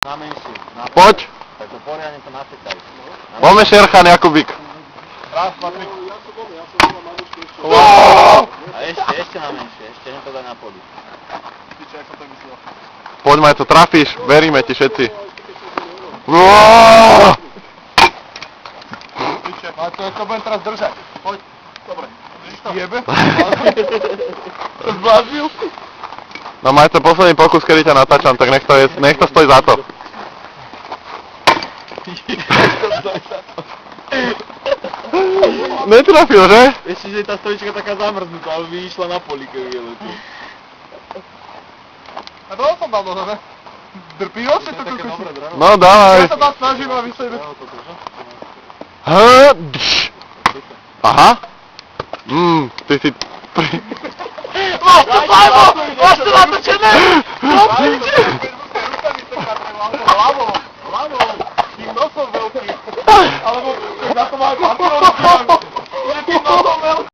Na menšiu. Poď. Tak to poriadne to nasekaj. Poďme Šerchan Jakubík. Raz, patrí. Ja som bola maličko ešte. A ešte na menšie, ešte len to daj na poli. Piče, jak som to myslel. Poď Maj, to trafíš, veríme ti všetci. Piče, ale to budem teraz držať. Poď. Dobre. Držíš to? Jebe? To zbláznil? No Maj, to posledný pokus, kedy ťa natáčam, tak nech to stojí za to. Netrafil, že? Ešte, že je tá stolička taká zamrznutá, ale by išla na poli, keby je letí. A to som dal do zase. Drpilo si to Také kukusi? dobré drano. No dávaj. Ja sa tam snažím, aby sa... Aha. Ty si... No, Lajmo! Máš to natočené! No, piče! Hlavou! Tým nosom veľkým! Alebo na to má